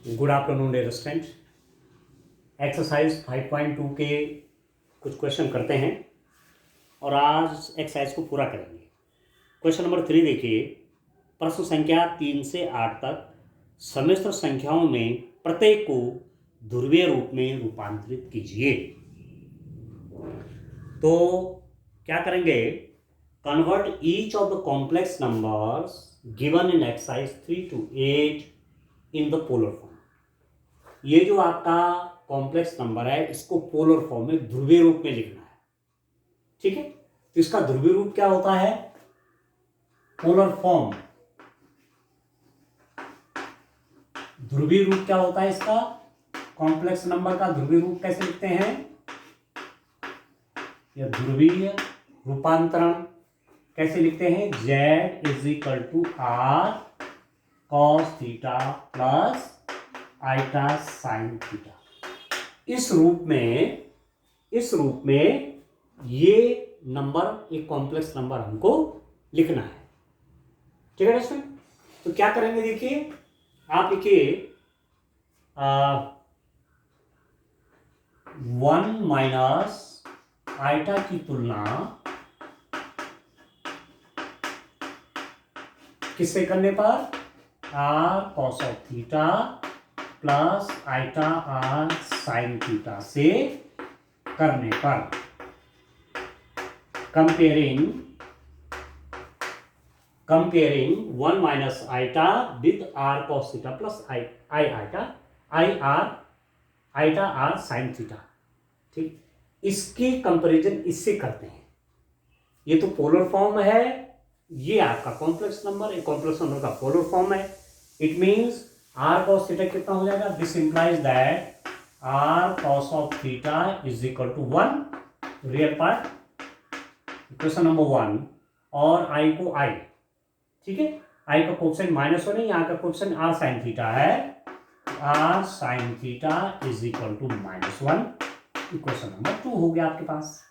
Good afternoon dear student. Exercise 5.2 के कुछ question करते हैं और आज एक्सरसाइज को पूरा करेंगे। क्वेश्चन नंबर 3 देखिए। प्रश्न संख्या 3 से 8 तक सम्मिश्र संख्याओं में प्रत्येक को ध्रुवीय रूप में रूपांतरित कीजिए। तो क्या करेंगे, convert each of the complex numbers given in exercise 3 to 8 in the polar form. ये जो आपका कॉम्प्लेक्स नंबर है इसको पोलर फॉर्म में ध्रुवीय रूप में लिखना है, ठीक है। तो इसका ध्रुवीय रूप क्या होता है? Polar form. ध्रुवीय रूप क्या होता है इसका? कॉम्प्लेक्स नंबर का ध्रुवीय रूप कैसे लिखते हैं? यह ध्रुवीय रूपांतरण कैसे लिखते हैं? Z = R cos theta plus iota sine theta. इस रूप में ये नंबर, एक कॉम्प्लेक्स नंबर हमको लिखना है, ठीक है दोस्तों। तो क्या करेंगे, देखिए आप लिखिए 1 माइनस आइटा की तुलना किससे करने पर? R cos of theta plus iota R sine theta से करने पर। Comparing 1 minus iota with R cos theta plus iota R sine theta, ठीक। इसकी कंपैरिजन इससे करते हैं। ये तो पोलर फॉर्म है, ये आपका कॉम्प्लेक्स नंबर, एक कॉम्प्लेक्स नंबर का पोलर फॉर्म है। It means R cos theta कितना हो जाएगा? This implies that R cos of theta is equal to 1, real part, equation number 1, और I को I, ठीक है। I का कोएफिशिएंट -1 है, यहाँ का कोएफिशिएंट R sin थीटा है। R sin theta is equal to -1, equation number 2 हो गया आपके पास,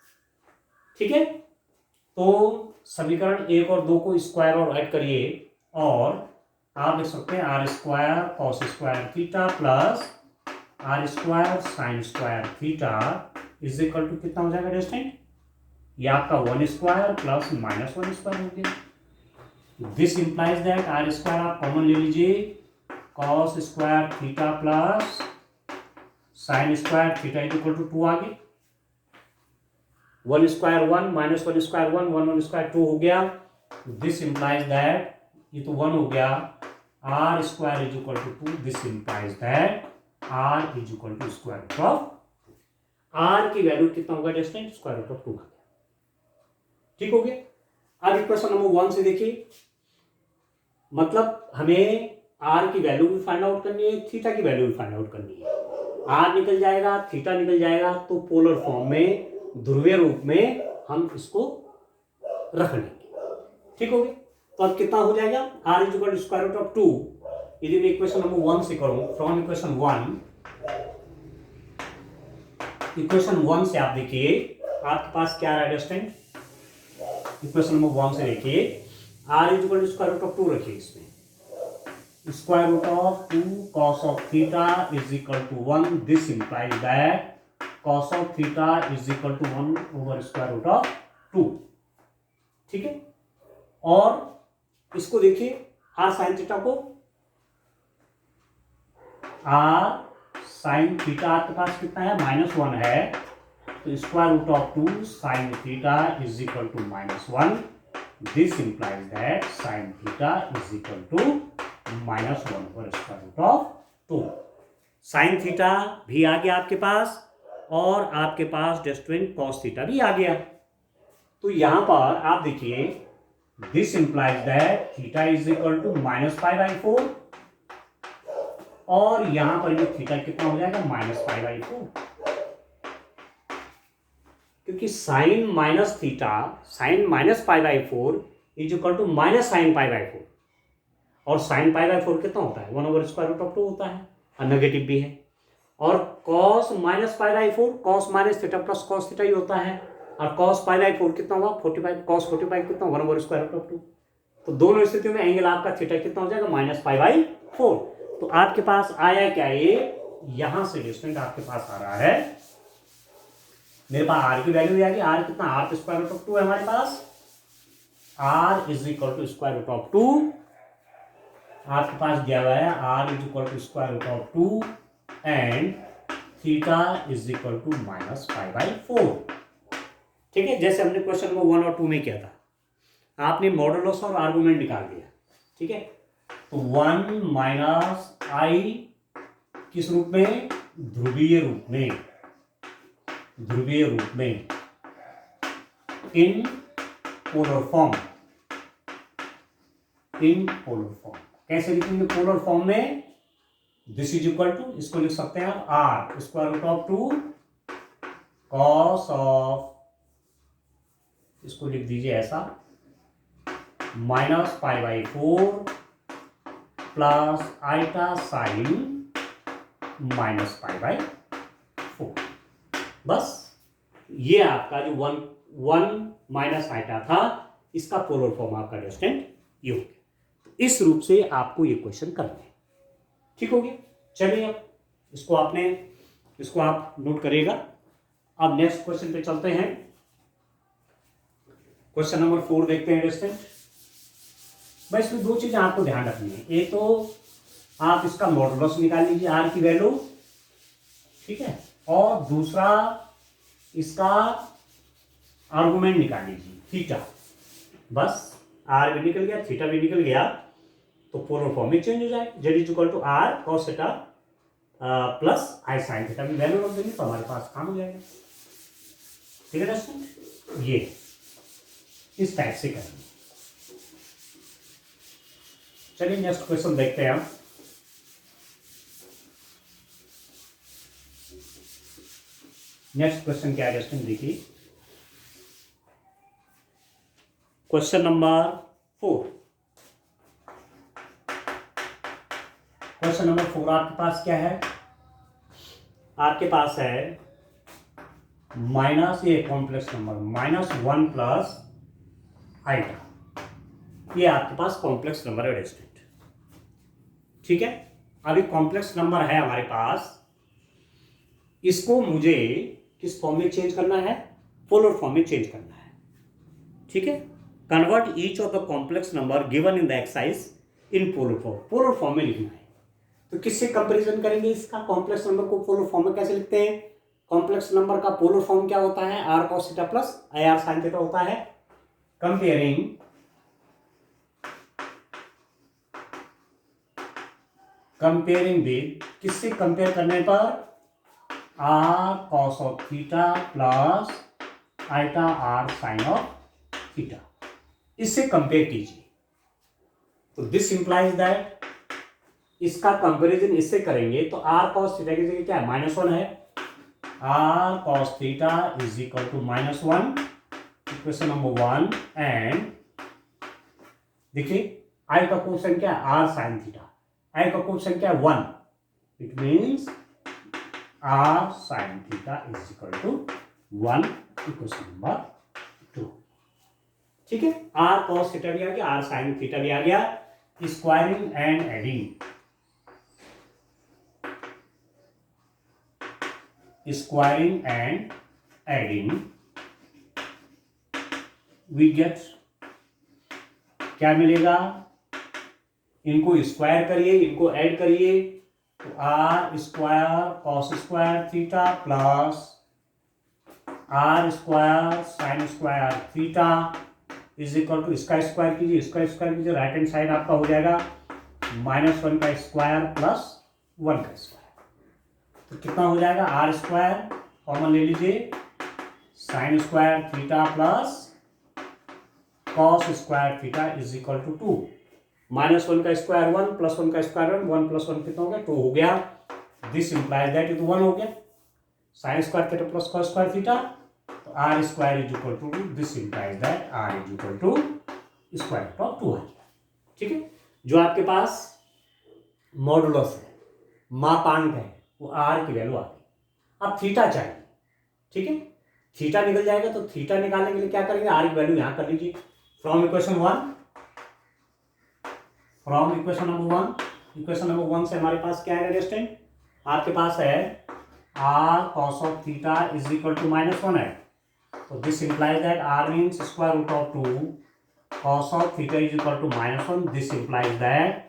ठीक है। तो समीकरण 1 और 2 को स्क्वायर और ऐड करिए और आप लिख सकते हैं R square cos square theta plus R square sine square theta is equal to कितना हो जाएगा डिस्टेंट? ये आपका 1 स्क्वायर प्लस -1 स्क्वायर हो गया। This implies that R square आप कॉमन ले लीजिए, cos square theta plus sine square theta is equal to 2 आ गए। 1 स्क्वायर 1, -1 स्क्वायर 1, 1 स्क्वायर 2 हो गया। दिस इंप्लाइज दैट ये तो 1 हो गया, R square is equal to 2। This implies that R is equal to square root of, R की value कितना होगा डिस्टेंट? स्क्वायर रूट ऑफ 2 आ गया, ठीक हो गया। अब इक्वेशन नंबर 1 से देखिए, मतलब हमें R की वैल्यू भी फाइंड आउट करनी है, थीटा की वैल्यू भी फाइंड आउट करनी है। R निकल जाएगा, थीटा निकल जाएगा, तो पोलर फॉर्म में ध्रुवीय रूप में हम इसको रख लेंगे, ठीक हो गया। तो अब कितना हो जाएगा? R is equal to square root of 2। यदि मैं इक्वेशन नंबर 1 से करूं, फ्रॉम इक्वेशन 1 से आप देखिए आपके पास क्या है डिस्टेंट? इक्वेशन नंबर 1 से देखिए R is equal to square root of 2 रखिए, इसमें square root of 2 cos of theta is equal to 1। This implies that cos of theta is equal to 1 over square root of 2, ठीक है। और इसको देखिए R sin theta को, R sin theta आपके पास कितना है? -1 है, तो square root of 2 sin theta is equal to -1। This implies that sin theta is equal to -1 over square root of 2। sin theta भी आ गया आपके पास और आपके पास डिस्टेंट cos थीटा भी आ गया। तो यहां पर आप देखिए this implies that theta is equal to -π/4 और यहां पर ये थीटा कितना हो जाएगा? -π/4, क्योंकि sine -π/4 is equal to -sin π/4 और sin π/4 कितना होता है? 1 ओवर स्क्वायर रूट ऑफ 2 होता है, और नेगेटिव भी है। और cos -π/4 cos minus theta plus cos theta ही होता है, और cos π/4 कितना हुआ? 45, cos 45 कितना? 1 ओवर स्क्वायर रूट ऑफ 2। तो दोनों स्थितियों में एंगल आपका थीटा कितना हो जाएगा? -π/4। तो आपके पास आया क्या, ये यहां से डिस्टेंस आपके पास आ रहा है, मेरे पास आर की वैल्यू आ गई, आर कितना, आर स्क्वायर रूट ऑफ 2 है हमारे पास, r is equal to square root of 2, आपके पास दिया हुआ है r is equal to square root of 2 and theta is equal to -π/4। ठीक है, जैसे हमने क्वेश्चन नंबर 1 और 2 में किया था, आपने मॉडुलस और आर्गुमेंट निकाल दिया। ठीक है, तो 1 माइनस आई किस रूप में, ध्रुवीय रूप में, ध्रुवीय रूप में, in polar form, in polar form. कैसे लिखेंगे पोलर फॉर्म में, दिस इज इक्वल टू, इसको लिख सकते हैं आप R square root of 2 cos of, इसको लिख दीजिए ऐसा, -π/4 प्लस आइटा साइन -π/4। बस ये आपका जो 1 माइनस आइटा था, इसका पोलर फॉर्म आपका डिस्टेंट ये हो गया। इस रूप से आपको ये क्वेश्चन करने हैं। ठीक हो गया, चलिए अब इसको आप नोट करिएगा। अब नेक्स्ट क्वेश्चन पे चलते हैं। क्वेश्चन नंबर 4 देखते हैं डिस्टेंट। भाई इसमें दो चीजें आपको ध्यान रखनी है, एक तो आप इसका मॉडुलस निकाल लीजिए आर की वैल्यू, ठीक है, और दूसरा इसका आर्गुमेंट निकाल लीजिए थीटा। बस आर भी निकल गया, थीटा भी निकल गया, तो पोलर फॉर्म में चेंज हो जाए, Z is equal to are cos theta plus I sine theta में वैल्यू रख देंगे तो हमारे पास काम हो जाएगा। ठीक है दोस्तों, ये इस टाइप से करेंगे। चलिए नेक्स्ट क्वेश्चन देखते हैं हम। नेक्स्ट क्वेश्चन क्या है दोस्तों, देखिए क्वेश्चन नंबर 4। क्वेश्चन नंबर 4 आपके पास क्या है, आपके पास है माइनस, ये कॉम्प्लेक्स नंबर -1 प्लस आइटा, ये आपके पास कॉम्प्लेक्स नंबर है डिस्टेंट। ठीक है, अभी कॉम्प्लेक्स नंबर है हमारे पास, इसको मुझे किस फॉर्म में चेंज करना है, पोलर फॉर्म में चेंज करना है। ठीक है, convert each of the complex number given in the exercise in polar form, polar form में लिखना है। तो किससे कंपैरिजन करेंगे इसका, कॉम्प्लेक्स नंबर को पोलर फॉर्म में कैसे लिखते हैं, कॉम्प्लेक्स नंबर का पोलर फॉर्म क्या होता है, R cos theta plus I R sine theta होता है। कंपेयरिंग विद, किससे कंपेयर करने पर, R cos of theta plus iota R sine of theta, इससे कंपेयर कीजिए। तो दिस इंप्लाइज दैट, इसका कंपैरिजन इससे करेंगे तो आर कॉस थीटा की जगह क्या है, -1 है, R cos theta is equal to -1, equation number 1। And देखिए आई का कोएफिशिएंट क्या है, आर साइन थीटा, आई का कोएफिशिएंट क्या है 1, it means R sine theta is equal to 1, equation number 2। ठीक है, आर कॉस थीटा भी आ गया, आर साइन थीटा भी आ गया, squaring and adding, squaring and adding we get, क्या मिलेगा, इनको स्क्वायर करिए, इनको ऐड करिए, तो are square cos square theta plus R square sine square theta is equal to, इसका स्क्वायर कीजिए, इसका स्क्वायर कीजिए, राइट हैंड साइड आपका हो जाएगा -1 का स्क्वायर प्लस 1 का स्क्वायर, तो कितना हो जाएगा, आर स्क्वायर कॉमन ले लीजिए, sine square theta plus cos square theta is equal to 2, -1 का स्क्वायर 1 प्लस 1 का स्क्वायर 1 प्लस 1 कितना हो गया, 2 हो गया। दिस इंप्लाइज दैट, तो 1 हो गया, sine square theta plus cos square theta, तो are square is equal to, this implies that are is equal to square root of 2 आ गया। ठीक है, जो आपके पास मॉडुलस है, मापांक है, वो आर की वैल्यू आ गई। अब थीटा चाहिए, ठीक है, थीटा निकल जाएगा, तो थीटा निकालने के लिए क्या करेंगे, आर की वैल्यू यहां कर लीजिए, from equation number 1, equation number 1 से हमारे पास क्या है स्टूडेंट, आपके पास है r cos of theta is equal to -1 है, तो this implies that r means square root of 2 cos of theta is equal to -1. This implies that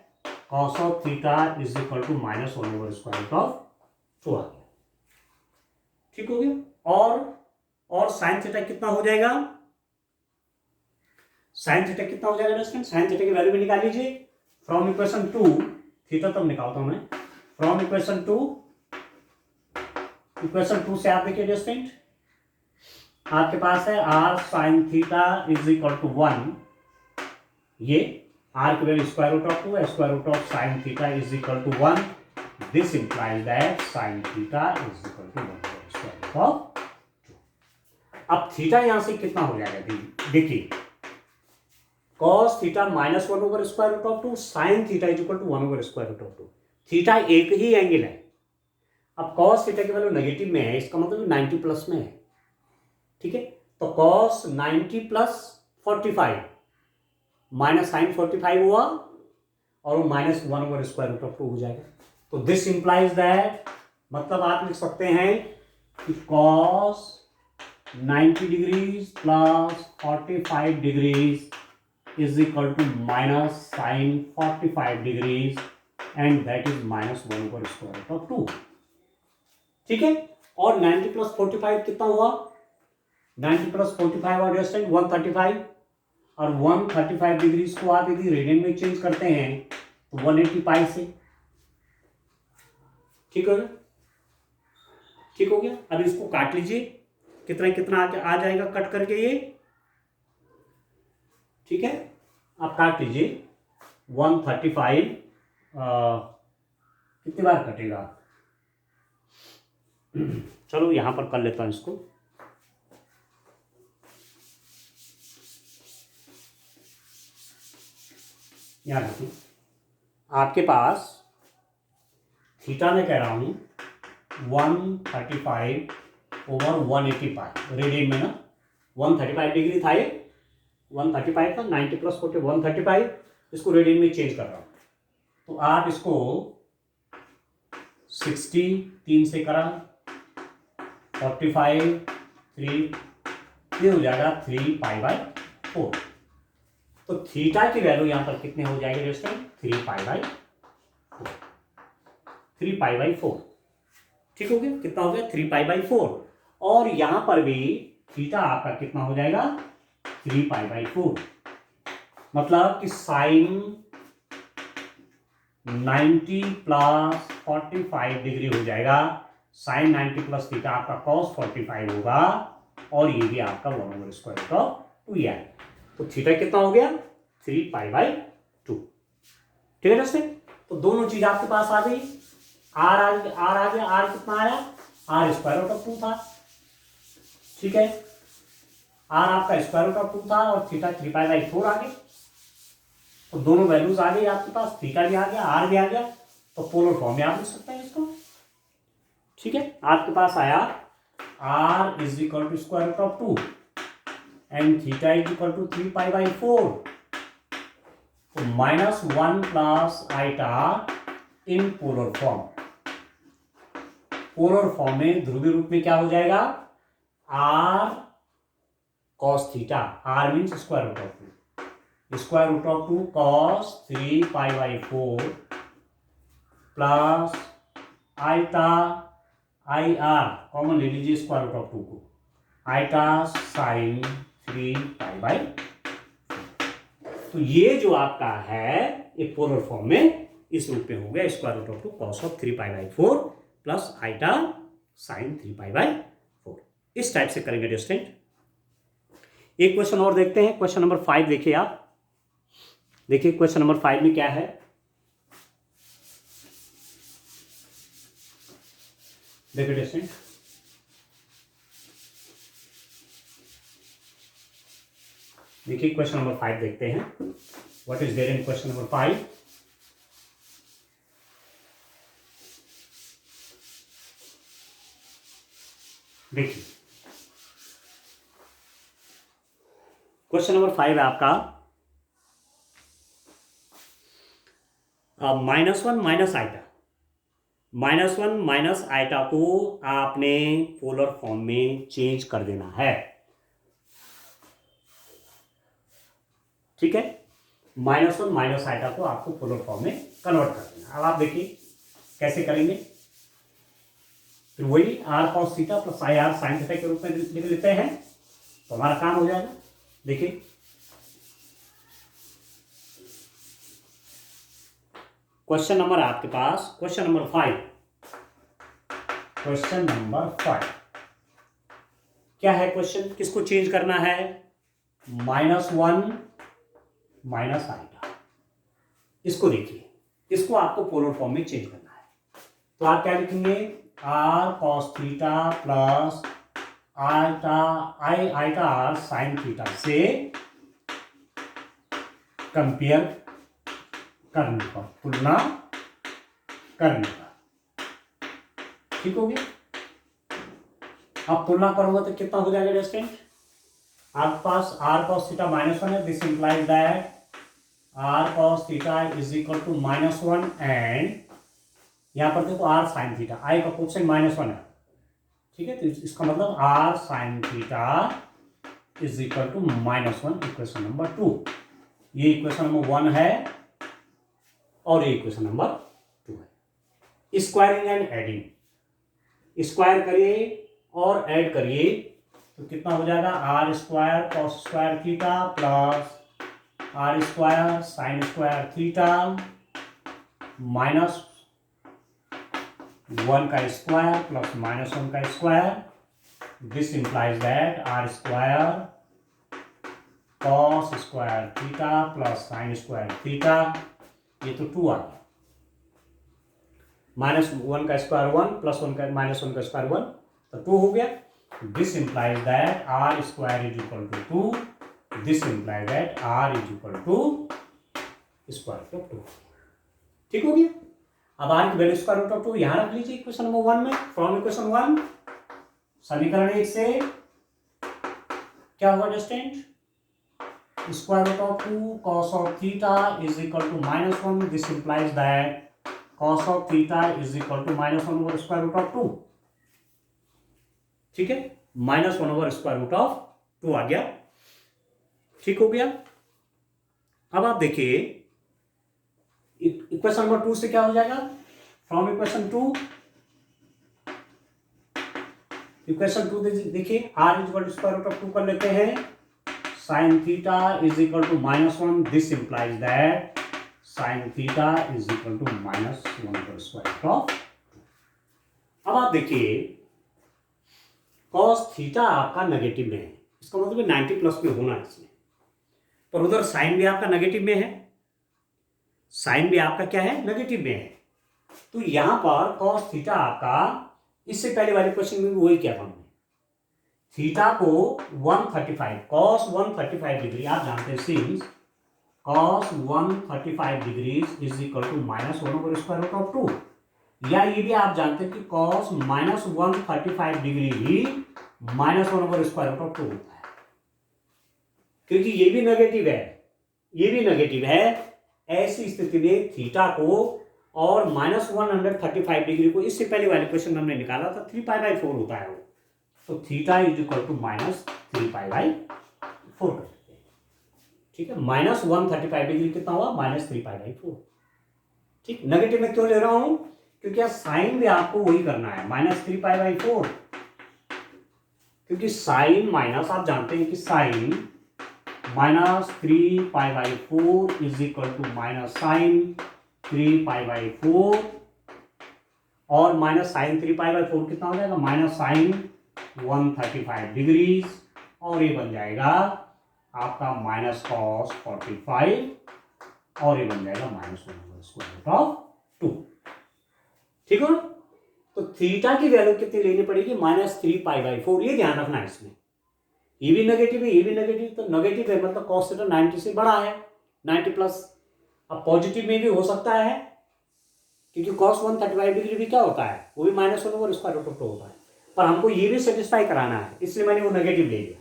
cos of theta is equal to -1 over square root of 2 आ गया, ठीक हो गया। और sign theta कितना हो जाएगा, साइन थीटा कितना हो जाएगा स्टूडेंट, साइन थीटा की वैल्यू भी निकाल लीजिए फ्रॉम इक्वेशन 2, थीटा तब निकालता हूं मैं, फ्रॉम इक्वेशन 2, इक्वेशन 2 से आप देखिए स्टूडेंट, आपके पास है r sin theta is equal to 1, ये r की वैल्यू स्क्वायर रूट ऑफ 2 है, square root of sin theta is equal to 1, this implies that sin theta is equal to 1 square root of 2। अब theta यहां से कितना हो जाएगा, देखिए cos theta -1 over square root of 2, sin theta is equal to 1 over square root of 2, theta एक ही angle है। अब cos थीटा की वैल्यू नेगेटिव में है, इसका मतलब 90 प्लस में है, ठीक है, तो cos 90 प्लस 45 माइनस साइन 45 हुआ और वो -1 ओवर स्क्वायर रूट ऑफ 2 हो जाएगा, तो दिस इंप्लाइज दैट, मतलब आप लिख सकते हैं कि cos 90 degrees plus 45 degrees is equal to minus sine 45 degrees and that is -1 over square root of 2, ठीक है। और 90 प्लस 45 कितना हुआ, 90 प्लस 45 और 135, और 135 डिग्रीज को आप यदि रेडियन में चेंज करते हैं तो 180 पाई से, ठीक हो गया, ठीक हो गया। अब इसको काट लीजिए, कितना कितना आ जाएगा कट करके ये, ठीक है, आप काट लीजिए 135 कितनी बार कटेगा, चलो यहां पर कर लेता हूं इसको, यहां देखिए आपके पास थीटा में कह रहा हूं 135 ओवर 180 पाई रेडियन में ना, 135 डिग्री था ये, 135 था, 90 प्लस 40 135, इसको रेडियन में चेंज कर रहा हूं, तो आप इसको 60 3 से करा, 45 3, ये हो जाएगा 3 पाई बाई 4, तो थीटा की वैल्यू यहां पर कितने हो जाएंगे दोस्तों, 3 पाई बाई 4, 3 पाई बाई 4, ठीक हो गया, कितना हो गया 3 पाई बाई 4, और यहां पर भी थीटा आपका कितना हो जाएगा 3 पाई बाई 4, मतलब कि साइन 90 प्लस 45 डिग्री हो जाएगा, साइन 90 प्लस थीटा आपका कॉस 45 होगा, और ये भी आपका 1 ओवर स्क्वायर रूट ऑफ 2 है, तो थीटा कितना हो गया 3 पाई बाई 2, ठीक है दोस्तों। तो दोनों चीज आपके पास आ गई, आर आ गया, आर कितना आया, आर स्क्वायर रूट ऑफ 2 था, ठीक है, आर आपका स्क्वायर रूट ऑफ 2 था और थीटा 3 पाई बाई 4 आ गया, तो दोनों वैल्यूज आ गई आपके पास, थीटा भी आ गया, आर भी आ गया, तो पोलर फॉर्म में आप लिख सकते हैं इसको, ठीक है। आपके पास आया R is equal to square root of 2 and theta is equal to 3 pi by 4, तो -1 plus iota in polar form, polar form में ध्रुवीय रूप में क्या हो जाएगा, R cos theta, are means square root of 2, square root of 2 cos 3 pi by 4 plus iota I R common ले लीजिए स्क्वायर रूट ऑफ 2 को, आइटा साइन 3 पाई बाई, तो ये जो आपका है एक पोलर फॉर्म में इस रूप में हो गया स्क्वायर रूट ऑफ 2 कॉस ऑफ 3 pi by 4 plus iota sine 3 pi by 4, इस टाइप से करेंगे स्टूडेंट। एक क्वेश्चन और देखते हैं, क्वेश्चन नंबर 5 देखिए आप, देखिए क्वेश्चन नंबर 5 में क्या है, देखिए स्टूडेंट, देखिए क्वेश्चन नंबर 5 देखते हैं, what is there in question number 5, देखिए क्वेश्चन नंबर 5 है आपका, minus one minus iota, minus one minus iota को आपने पोलर फॉर्म में चेंज कर देना है, ठीक है। माइनस वन माइनस आइटा को आपको पोलर फॉर्म में कन्वर्ट कर देना। अब आप देखिए कैसे करेंगे। फिर वही R cos theta plus I R sine theta के रूप में लिख लेते हैं, तो हमारा काम हो जाएगा। देखिए क्वेश्चन नंबर आपके पास, क्वेश्चन नंबर 5, क्वेश्चन नंबर 5 क्या है क्वेश्चन, किसको चेंज करना है, माइनस वन माइनस आइटा, इसको देखिए, इसको आपको पोलर फॉर्म में चेंज करना है। तो आप क्या लिखेंगे, R cos theta plus iota R sine theta से कंपेयर करने पर, तुलना करने पर, ठीक हो गया। अब तुलना करूंगा तो कितना हो जाएगा स्टूडेंट, आपके पास r cos theta minus one है, this implies that r cos theta is equal to minus one, and यहां पर देखो आर साइन थीटा, आई का कोएफिशिएंट माइनस वन है, ठीक है। तो इसका मतलब R sine theta is equal to minus one, equation number 2। ये इक्वेशन नंबर 1 है और ये इक्वेशन नंबर 2 है। स्क्वायरिंग एंड एडिंग, स्क्वायर करिए और ऐड करिए तो कितना हो जाएगा, R square cos square theta plus R square sine square theta minus 1 का स्क्वायर प्लस माइनस 1 का square, this implies that R square cos square theta plus sine square theta, ये तो 2 आ गया, माइनस 1 का स्क्वायर 1 प्लस 1 का minus 1 का square 1, तो 2 हो गया। This implies that R square is equal to 2, this implies that are is equal to square root of 2, ठीक हो गया। अब आर की वैल्यू स्क्वायर रूट ऑफ 2 यहां रख लीजिए इक्वेशन नंबर 1 में, फ्रॉम इक्वेशन 1 समीकरण 1 से क्या होगा student, square root of 2 cos of theta is equal to minus 1, this implies that cos of theta is equal to minus 1 over square root of 2, ठीक है, minus 1 over square root of 2 आ गया, ठीक हो गया। अब आप देखिए इक्वेशन नंबर 2 से क्या हो जाएगा, फ्रॉम इक्वेशन 2 देखिए R is equal to square root of 2 कर लेते हैं, sine theta is equal to minus 1, this implies that sine theta is equal to minus 1 over square root of 2। अब आप देखिए कॉस थीटा आपका नेगेटिव में है, इसका मतलब 90 प्लस में होना है इसमें, पर उधर साइन भी आपका नेगेटिव में है, साइन भी आपका क्या है, नेगेटिव में है। तो यहां पर कॉस थीटा आपका, इससे पहले वाले क्वेश्चन में भी वही किया था हमने, थीटा को 135 कॉस 135 डिग्री, आप जानते हैं since cos 135 degree is equal to minus 1 over square root of 2, या ये भी आप जानते हैं कि कॉस माइनस 135 डिग्री भी minus 1 over square root of 2 होता है, क्योंकि ये भी नेगेटिव है, ये भी नेगेटिव है। ऐसी स्थिति में थीटा को और माइनस 135 डिग्री को, इससे पहले वाले क्वेश्चन में हमने निकाला था 3π/4 होता है वो, तो theta is equal to minus 3π/4 कर देते हैं, ठीक है। माइनस 135 डिग्री कितना हुआ, माइनस 3π/4, ठीक। नेगेटिव में क्यों ले रहा हूं, क्योंकि साइन भी आपको वही करना है, माइनस 3π/4, क्योंकि साइन माइनस, आप जानते हैं कि sine minus 3π/4 is equal to minus sine 3π/4, और माइनस साइन 3π/4 कितना हो जाएगा, माइनस साइन 135 डिग्रीज, और ये बन जाएगा आपका माइनस कॉस 45, और ये बन जाएगा minus 1 over square root of 2, ठीक हो। तो थीटा की वैल्यू कितनी लेनी पड़ेगी, माइनस 3π/4, ये ध्यान रखना है इसमें, ये भी नेगेटिव है, ये भी नेगेटिव, तो नेगेटिव है मतलब कॉस थीटा 90 से बड़ा है, 90 प्लस। अब पॉजिटिव में भी हो सकता है, क्योंकि कॉस 135 डिग्री भी क्या होता है, वो भी minus 1 over square root of 2 होता है, पर हमको ये भी सेटिस्फाई कराना है, इसलिए मैंने वो नेगेटिव ले लिया,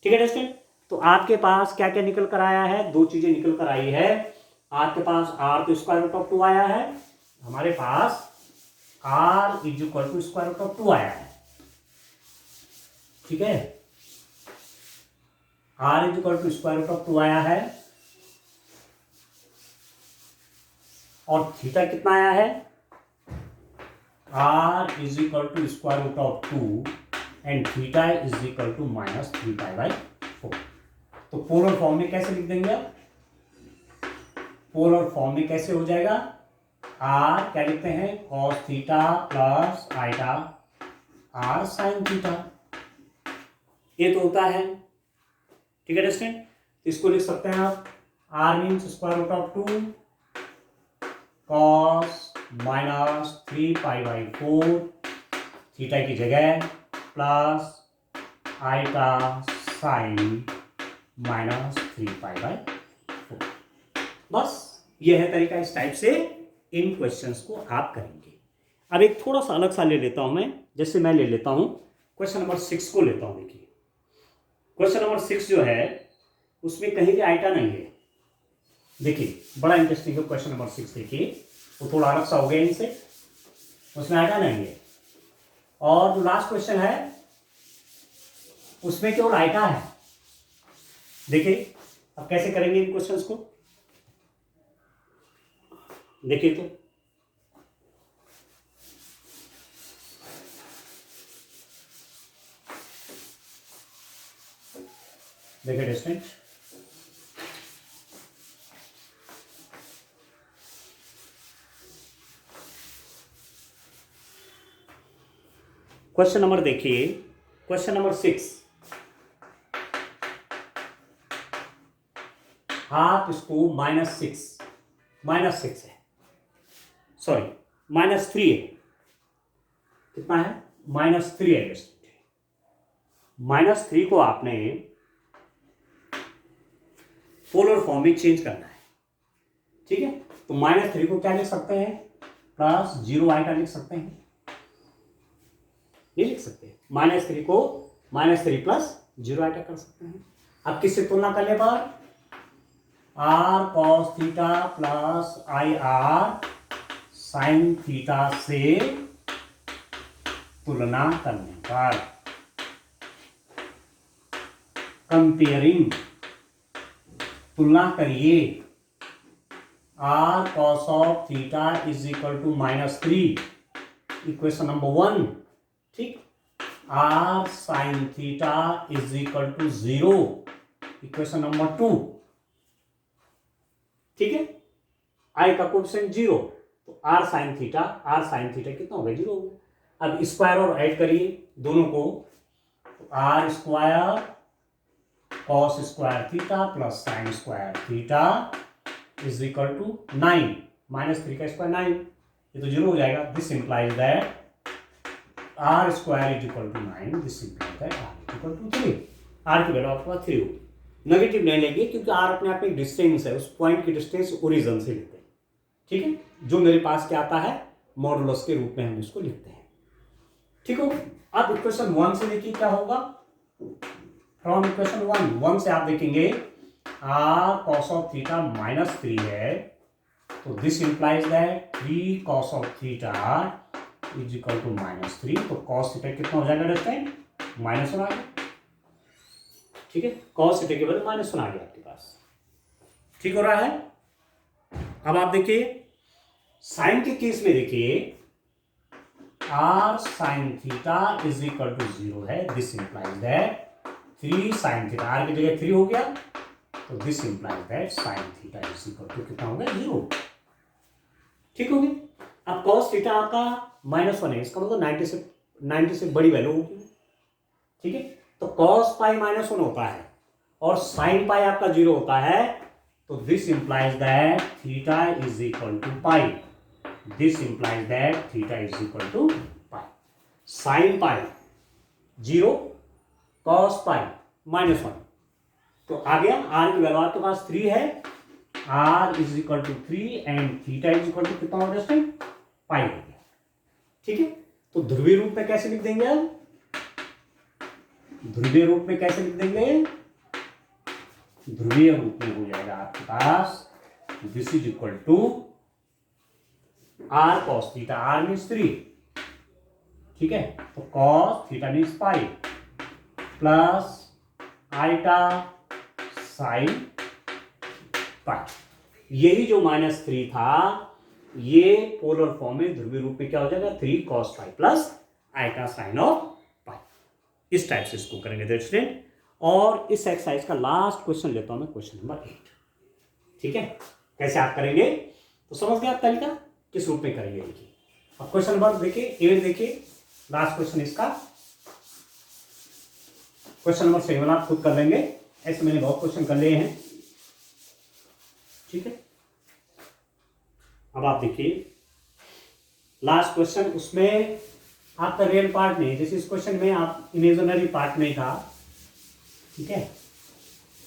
ठीक है स्टूडेंट। तो आपके पास क्या क्या निकल कर आया है, दो चीजें निकल कर आई है, आपके पास r तो स्क्वायर रूट ऑफ 2 आया है, हमारे पास r is equal to square root of 2 आया है, ठीक है। r is equal to square root of 2 आया है, और थीटा कितना आया है, r is equal to square root of 2 and theta is equal to -3π/4। तो पोलर फॉर्म में कैसे लिख देंगे आप, पोलर फॉर्म में कैसे हो जाएगा, r क्या लिखते हैं, cos theta plus iota r sine theta, ये तो होता है, ठीक है स्टूडेंट। इसको लिख सकते हैं आप, r means square root of 2 cos -3π/4 theta की जगह प्लस आइटा साइन -3π/4। बस ये है तरीका, इस टाइप से इन क्वेश्चंस को आप करेंगे। अब एक थोड़ा सा अलग सा ले लेता हूं मैं, जैसे मैं ले लेता हूं क्वेश्चन नंबर 6 को लेता हूं। देखिए क्वेश्चन नंबर 6 जो है उसमें कहीं भी आइटा नहीं है। देखिए बड़ा इंटरेस्टिंग है क्वेश्चन नंबर 6। देखिए वो थोड़ा अलग सा हो गया इनसे, उसमें आइटा नहीं है, और जो लास्ट क्वेश्चन है उसमें केवल आइटा है। देखिए अब कैसे करेंगे इन क्वेश्चंस को, देखिए तो देखिए डिस्टेंट, क्वेश्चन नंबर देखिए, क्वेश्चन नंबर 6, आप इसको -6 है, सॉरी -3 है, कितना है, -3 है। -3 को आपने पोलर फॉर्म में चेंज करना है, ठीक है। तो -3 को क्या लिख सकते हैं, +0 आइटा लिख सकते हैं, नहीं लिख सकते, -3 को -3 + 0 आइटा कर सकते हैं। अब किससे तुलना करने पर, r cos theta plus IR sine theta से तुलना करने पर, कंपेयरिंग, तुलना करिए, r cos of theta is equal to -3, equation number 1, ठीक। r sine theta is equal to 0, equation number 2, ठीक है। i का कोएफिशिएंट 0, तो r साइन थीटा कितना होगा, 0 होगा। अब स्क्वायर और ऐड करिए दोनों को, तो r square cos square theta plus sine square theta is equal to 9, -3 का स्क्वायर 9, ये तो 0 हो जाएगा। This implies that r square is equal to 9, this implies that r is equal to 3, r की वैल्यू आपके पास 3 होगी। नेगेटिव नहीं लेंगे क्योंकि r अपने आप में डिस्टेंस है, उस पॉइंट की डिस्टेंस ओरिजिन से लेते हैं, ठीक है। जो मेरे पास क्या आता है, मॉडुलस के रूप में हम इसको लिखते हैं, ठीक हो। अब इक्वेशन 1 से देखिए क्या होगा, फ्रॉम इक्वेशन 1 से आप देखेंगे r cos ऑफ थीटा -3 है, तो this implies that 3 cos of theta is equal to -3, तो cos थीटा कितना हो जाएगा डिस्टेंस, -1 आ गया, ठीक है। cos थीटा के बदले -1 आ गया आपके पास, ठीक हो रहा है। अब आप देखिए साइन के केस में, देखिए r sine theta is equal to 0 है, this implies that 3 sine theta, r की जगह 3 हो गया, तो this implies that sine theta is equal to कितना हो गया, 0, ठीक हो गया। अब cos थीटा आपका -1 है, इसका मतलब 90 से बड़ी वैल्यू होगी, ठीक है। तो cos पाई -1 होता है और sin पाई आपका 0 होता है, तो this implies that theta is equal to pi, this implies that theta is equal to pi. Sine pi 0, cos pi -1, तो आ गया। r की वैल्यू आपके पास 3 है, r is equal to 3 and theta is equal to कितना हो जाए, पाई हो गया, ठीक है। तो ध्रुवीय रूप में कैसे लिख देंगे, अब ध्रुवीय रूप में कैसे लिख देंगे, ध्रुवीय रूप में हो जाएगा आपके पास this is equal to are cos theta, are means 3, ठीक है, तो cos theta means pi plus iota sine pi. यही जो -3 था ये पोलर फॉर्म में ध्रुवीय रूप में क्या हो जाएगा 3 cos pi plus iota sine of pi. इस टाइप से इसको करेंगे स्टूडेंट। और इस एक्सरसाइज का लास्ट क्वेश्चन लेता हूं मैं, क्वेश्चन नंबर 8, ठीक है। कैसे आप करेंगे तो समझ गए आप तरीका किस रूप में करेंगे। देखिए अब क्वेश्चन नंबर देखिए 8 देखिए, लास्ट क्वेश्चन इसका। क्वेश्चन नंबर 7 आप खुद कर लेंगे, ऐसे मैंने बहुत क्वेश्चन कर लिए हैं, ठीक है। अब आप देखिए लास्ट क्वेश्चन, उसमें आपका रियल पार्ट नहीं, जैसे इस क्वेश्चन में आप इमेजिनरी पार्ट नहीं था, ठीक है,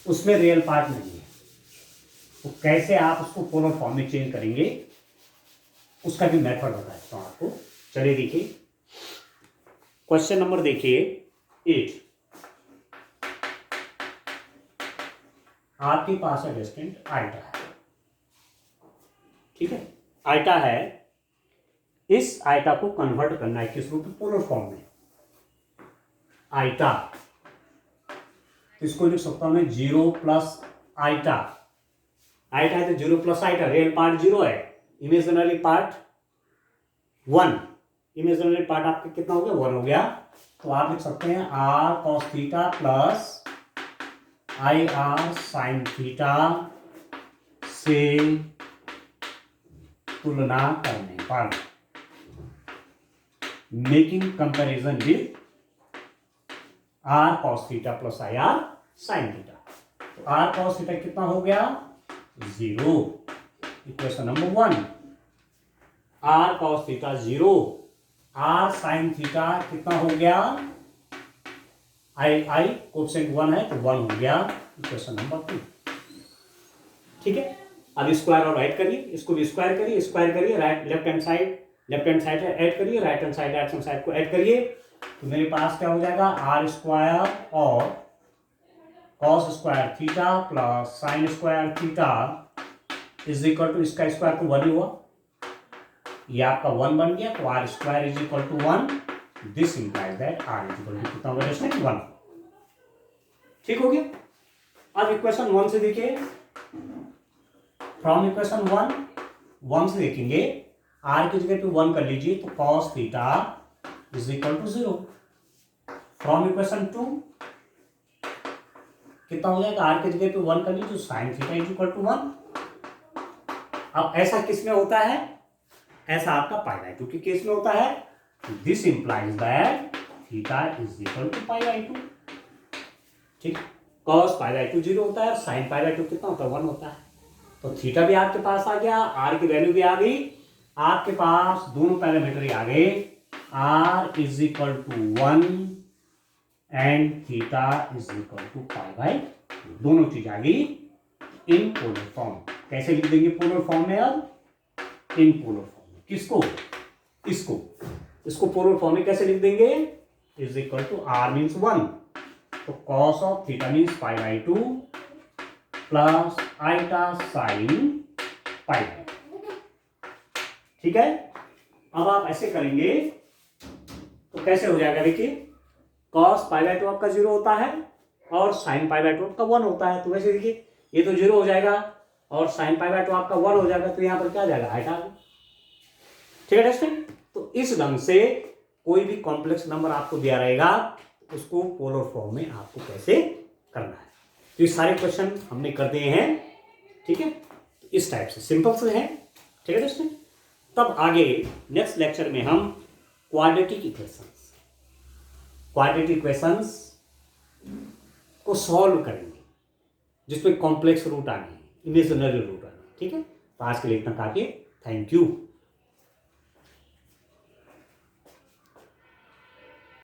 उसमें रियल पार्ट नहीं है, तो कैसे आप उसको पोलर फॉर्म में चेंज करेंगे उसका भी मेथड बताता हूं आपको। चलिए देखिए क्वेश्चन नंबर देखिए 8। आपके पास है डिस्टेंट आइटा है, ठीक है, आइटा है, इस आइटा को कन्वर्ट करना है किस रूप में, पोलर फॉर्म में। आइटा इसको लिख सकता हूं मैं 0 प्लस आइटा, आइटा है तो 0 प्लस आइटा, रियल पार्ट 0 है, इमेजिनरी पार्ट 1, इमेजिनरी पार्ट आपका कितना हो गया 1 हो गया, तो आप लिख सकते हैं R cos theta plus I R sine theta से तुलना करने पर, making comparison with R cos theta plus I R sine theta. तो आर कॉस थीटा कितना हो गया 0, equation number 1, R cos theta 0, R sine theta कितना हो गया, आई कोएफिशिएंट 1 है तो 1 हो गया, इक्वेशन नंबर 2, ठीक है। अब स्क्वायर और राइट करिए, इसको भी स्क्वायर करिए, स्क्वायर करिए, right left hand side add करिए, राइट हैंड साइड को ऐड करिए, तो मेरे पास क्या हो जाएगा आर स्क्वायर और cos square theta plus sine square theta is equal to, इसका स्क्वायर तो 1 ही हुआ, ये आपका 1 बन गया, तो are square is equal to 1, this implies that are is equal to कितना होगा 1, ठीक हो गया। अब इक्वेशन 1 से देखिए, फ्रॉम इक्वेशन 1 से देखेंगे, आर की जगह पे 1 कर लीजिए तो cos theta is equal to 0, from equation 2 कितना हो जाएगा, आर की जगह पे 1 कर लीजिए sine theta is equal to 1। अब ऐसा किस में होता है, ऐसा आपका पाई बाय 2 के केस में होता है, this implies that theta is equal to pi by 2, ठीक, कॉस पाई बाय 2 0 होता है, साइन पाई बाय 2 कितना होता है 1 होता है, तो थीटा भी आपके पास आ गया, आर की वैल्यू भी आ गई, आपके पास दोनों पैरामीटर ही आ गए, R is equal to 1 and theta is equal to pi by, दोनों चीज आ गई इन पोलर फॉर्म। कैसे लिख देंगे पोलर फॉर्म में, अब इन पोलर फॉर्म में, किसको, इसको पोलर फॉर्म में कैसे लिख देंगे, is equal to R means 1, तो cos of theta means pi by 2 plus iota sine pi, ठीक है। अब आप ऐसे करेंगे तो कैसे हो जाएगा, देखिए कॉस पाई बाय 2 आपका 0 होता है और साइन पाई बाय 2 आपका 1 होता है, तो वैसे देखिए ये तो 0 हो जाएगा और साइन पाई बाय 2 आपका 1 हो जाएगा, तो यहां पर क्या आ जाएगा आइटा, ठीक है स्टूडेंट। तो इस ढंग से कोई भी कॉम्प्लेक्स नंबर आपको दिया रहेगा उसको पोलर फॉर्म में आपको कैसे करना है, तो ये सारे क्वेश्चन हमने कर दिए हैं, ठीक है। तो इस टाइप से सिंपल से है, ठीक है दोस्तों। तब आगे नेक्स्ट लेक्चर में हम क्वाड्रेटिक इक्वेशंस को सॉल्व करेंगे जिसमें कॉम्प्लेक्स रूट आने हैं, इमेजिनरी रूट आने हैं, ठीक है। तो आज के लिए इतना काफी, थैंक यू।